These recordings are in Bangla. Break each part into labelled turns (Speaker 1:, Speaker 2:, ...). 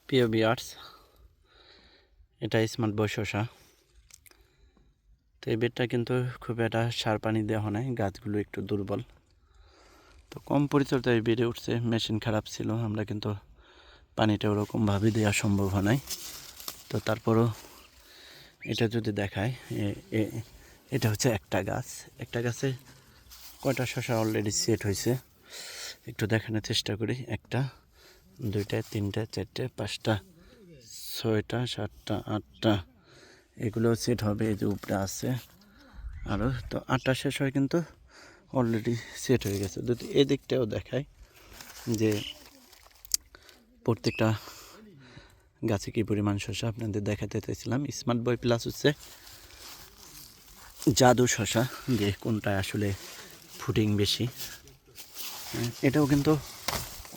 Speaker 1: প্রিয় ভিউয়ার্স, এটা স্মার্ট বয় শসা। তো এই বেডটা কিন্তু খুব একটা সার পানি দেওয়া নাই, গাছগুলো একটু দুর্বল। তো কম পরিচর্যায় বেড়ে উঠছে, মেশিন খারাপ ছিল, আমরা কিন্তু পানিটা ওরকমভাবে দেওয়া সম্ভব হয় নাই। তো তারপরও এটা যদি দেখায়, এটা হচ্ছে একটা গাছে কয়টা শসা অলরেডি সেট হয়েছে একটু দেখানোর চেষ্টা করি। একটা, দুইটা, তিনটা, চারটে, পাঁচটা, ছয়টা, সাতটা, আটটা, এগুলো সেট হবে। এই যে উপরে আছে আরও, তো আটটা শেষ হয় কিন্তু অলরেডি সেট হয়ে গেছে। যদি এদিকটাও দেখায় যে প্রত্যেকটা গাছে কী পরিমাণ শসা আপনাদের দেখাতে চাইছিলাম। স্মার্ট বয় প্লাস হচ্ছে জাদু শসা, যে কোনটা আসলে ফুটিং বেশি। এটাও কিন্তু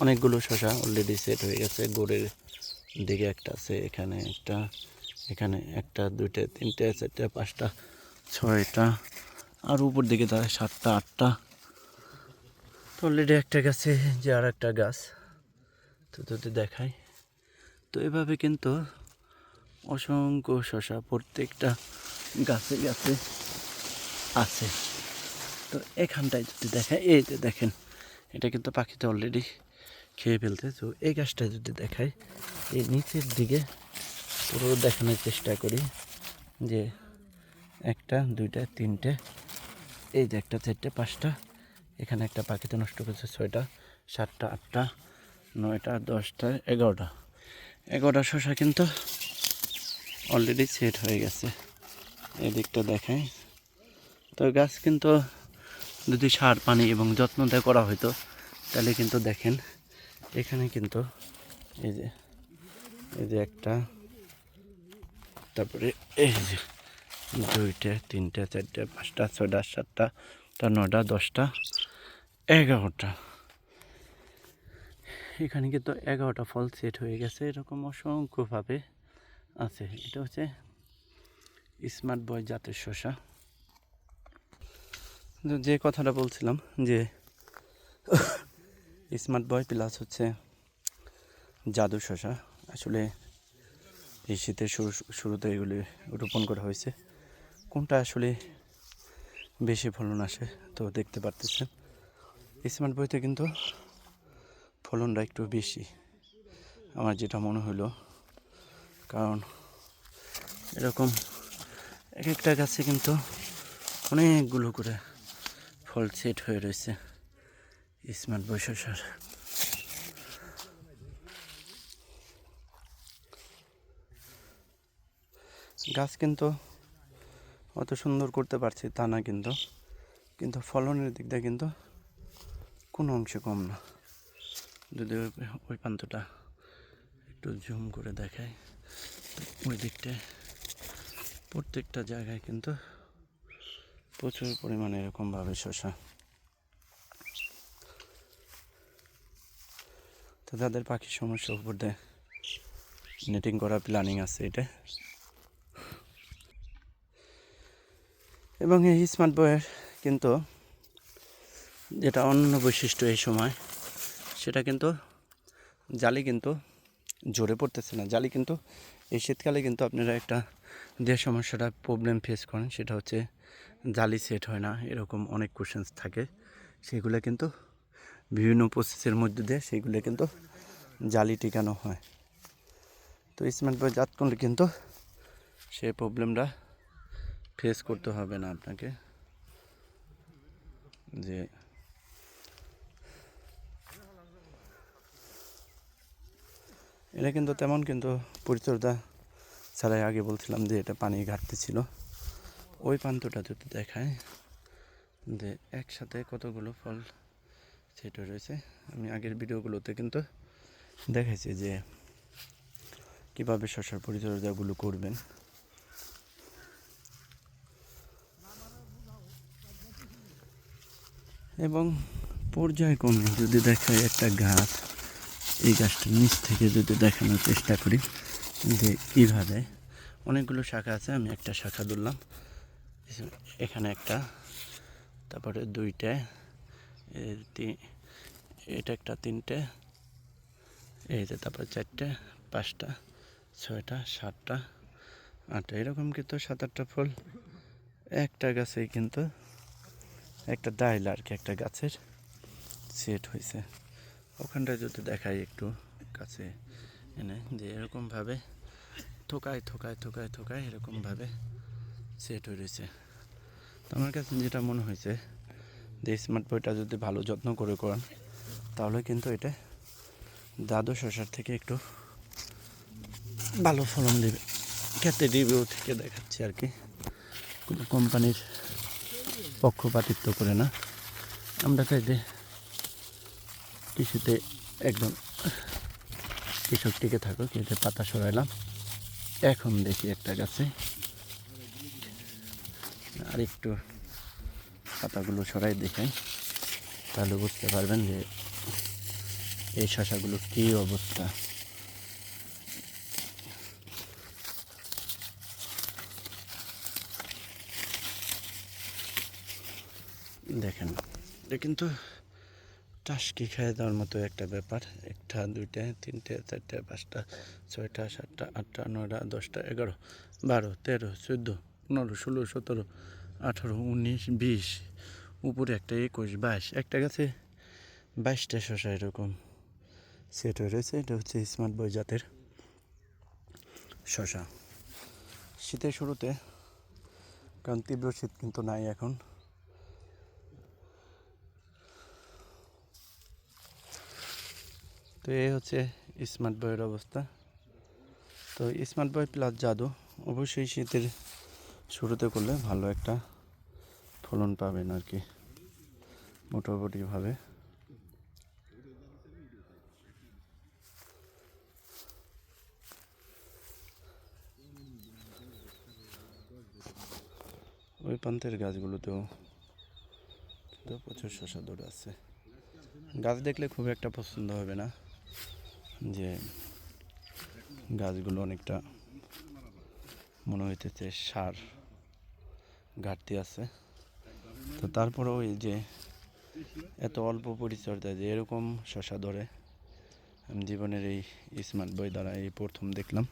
Speaker 1: অনেকগুলো শসা অলরেডি সেট হয়ে গেছে। গোড়ের দিকে একটা আছে, এখানে একটা, এখানে একটা, দুইটা, তিনটে, চারটে, পাঁচটা, ছয়টা, আর উপর দিকে তার সাতটা, আটটা। তো অলরেডি একটা গাছে যে আর একটা গাছ, তো যদি দেখাই, তো এভাবে কিন্তু অসংখ্য শসা প্রত্যেকটা গাছে গাছে আছে। তো এখানটায় যদি দেখায়, এই যে দেখেন, এটা কিন্তু পাখিতে অলরেডি খেয়ে ফেলতে। তো এই গাছটা যদি দেখায়, এই নিচের দিকে পুরো দেখানোর চেষ্টা করি যে একটা, দুইটা, তিনটে, এই যে একটা, চারটে, পাঁচটা, এখানে একটা পাখিতে নষ্ট করেছে, ছয়টা, সাতটা, আটটা, নয়টা, দশটা, 11টা শসা কিন্তু অলরেডি সেট হয়ে গেছে। এই দিকটা দেখায়। তো গাছ কিন্তু যদি সার পানি এবং যত্ন দিয়ে করা হতো, তাহলে কিন্তু দেখেন এখানে কিন্তু এই যে একটা, তারপরে এই যে দুইটা, তিনটা, চারটা, পাঁচটা, ছয়টা, সাতটা, 8টা, 9টা, 10টা, 11টা, এখানে কিন্তু 11টা ফল সেট হয়ে গেছে। এরকম অসংখ্যভাবে আছে। এটা হচ্ছে স্মার্ট বয় জাতের শসা। যে কথাটা বলছিলাম যে স্মার্ট বয় প্লাস হচ্ছে জাদু শসা, আসলে এই শীতের শুরুতে এগুলি রোপণ করা হয়েছে। কোনটা আসলে বেশি ফলন আসে, তো দেখতে পারতেছেন স্মার্ট বইতে কিন্তু ফলনটা একটু বেশি, আমার যেটা মনে হলো। কারণ এরকম এক একটা গাছে কিন্তু অনেকগুলো করে ফল সেট হয়ে রয়েছে স্মার্ট বয় শসার। গাছ কিন্তু অত সুন্দর করতে পারছি তা না, কিন্তু ফলনের দিক দিয়ে কিন্তু কোনো অংশে কম না। যদি ওই প্রান্তটা একটু জুম করে দেখায়, ওই দিকটায় প্রত্যেকটা জায়গায় কিন্তু প্রচুর পরিমাণে এরকমভাবে শসা। তো তাদের পাখির সমস্যার উপর দিয়ে নেটিং করার প্ল্যানিং আছে এটা। এবং এই স্মার্ট বয়ের কিন্তু যেটা অন্য বৈশিষ্ট্য এই সময়, সেটা কিন্তু জালি কিন্তু জোরে পড়তেছে না। জালি কিন্তু এই শীতকালে কিন্তু আপনারা একটা যে সমস্যাটা প্রবলেম ফেস করেন, সেটা হচ্ছে জালি সেট হয় না, এরকম অনেক কোশ্চেন্স থাকে। সেগুলো কিন্তু বিভিন্ন প্রসেসের মধ্যে দিয়ে সেগুলো কিন্তু জালি টিকানো হয়। তো স্মার্ট বয় জাত করলে কিন্তু সেই প্রবলেমটা ফেস করতে হবে না আপনাকে। যে এটা কিন্তু তেমন কিন্তু পরিচর্যা ছাড়াই, আগে বলছিলাম যে এটা পানির ঘাটতি ছিল। ওই প্রান্তটা যদি দেখায় যে একসাথে কতগুলো ফল সেট রয়েছে, আমি আগের ভিডিওগুলোতে কিন্তু দেখাইছি যে কীভাবে শসার পরিচর্যাগুলো করবেন। এবং পর্যায়ক্রমে যদি দেখায় একটা গাছ, এই গাছটার নিচ থেকে যদি দেখানোর চেষ্টা করি যে কীভাবে অনেকগুলো শাখা আছে, আমি একটা শাখা ধরলাম, এখানে একটা, তারপরে দুইটা, এটা একটা, তিনটে, এই যে তারপরে চারটে, 5টা 6টা 7টা 8টা এরকম কিন্তু 7-8টা ফল একটা গাছেই কিন্তু একটা ডাইল আর কি একটা গাছের সেট হয়েছে। ওখানটায় যদি দেখাই একটু কাছে এনে যে এরকমভাবে থোকায় এরকমভাবে সেট হয়ে রয়েছে। তো আমার কাছে যেটা মনে হয়েছে যে স্মার্ট বইটা যদি ভালো যত্ন করে করান তাহলে কিন্তু এটা দাদু শসার থেকে একটু ভালো ফলন দেবে। ক্ষেত্রে রিভিউ থেকে দেখাচ্ছি আর কি, কোনো কোম্পানির পক্ষপাতিত্ব করে না। আমরা চাইলে কৃষিতে একদম কৃষক টিকে থাকুক, এতে পাতা সরাইলাম। এখন দেখি একটা গাছে আর একটু পাতাগুলো সরাই দেখাই, তাহলে বুঝতে পারবেন যে এই শসাগুলো কী অবস্থা। দেখেন এটা কিন্তু টাসকি খেয়ে দেওয়ার মতো একটা ব্যাপার। 1টা 2টা 3টে 4টে 5টা 6টা 7টা 8টা 9টা 10টা 11 12 13 14 15 16 17 18 19 20 উপরে একটা 21 22 একটা গাছে 22টা শসা এরকম সেট হয়ে রয়েছে। এটা হচ্ছে স্মার্ট বয় জাতের শসা। শীতের শুরুতে, কারণ তীব্র শীত কিন্তু নাই এখন, তো এই হচ্ছে স্মার্ট বয়ের অবস্থা। তো স্মার্ট বয় প্লাস জাদু অবশ্যই শীতের শুরুতে করলে ভালো একটা ফলন পাবেন আর কি মোটামুটিভাবে। ওই প্রান্তের গাছগুলোতেও কিন্তু প্রচুর শসা ধরে আছে। গাছ দেখলে খুব একটা পছন্দ হবে না, যে গাছগুলো অনেকটা মনে হইতেছে সার ঘাটতি আছে। তো তারপরেও এই যে এত অল্প পরিচর্যায় যে এরকম শসা ধরে, আমি জীবনের এই স্মার্ট বই দ্বারা এই প্রথম দেখলাম।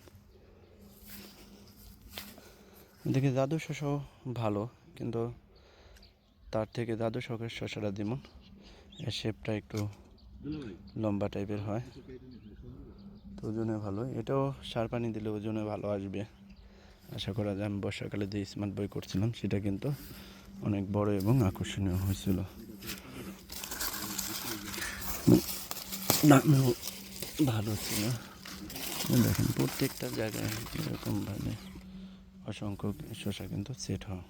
Speaker 1: দেখি জাদু শসাও ভালো, কিন্তু তার থেকে জাদু শখের শসাটা যেমন এর শেপটা একটু লম্বা টাইপের হয়, তো ওজনে ভালো। এটাও সার পানি দিলে ওজনে ভালো আসবে আশা করা যায়। আমি বর্ষাকালে যে স্মার্ট বই করছিলাম সেটা কিন্তু অনেক বড় এবং আকর্ষণীয় হয়েছিল, দামেও ভালো ছিল। দেখেন প্রত্যেকটা জায়গায় এরকমভাবে অসংখ্য শসা কিন্তু সেট হয়।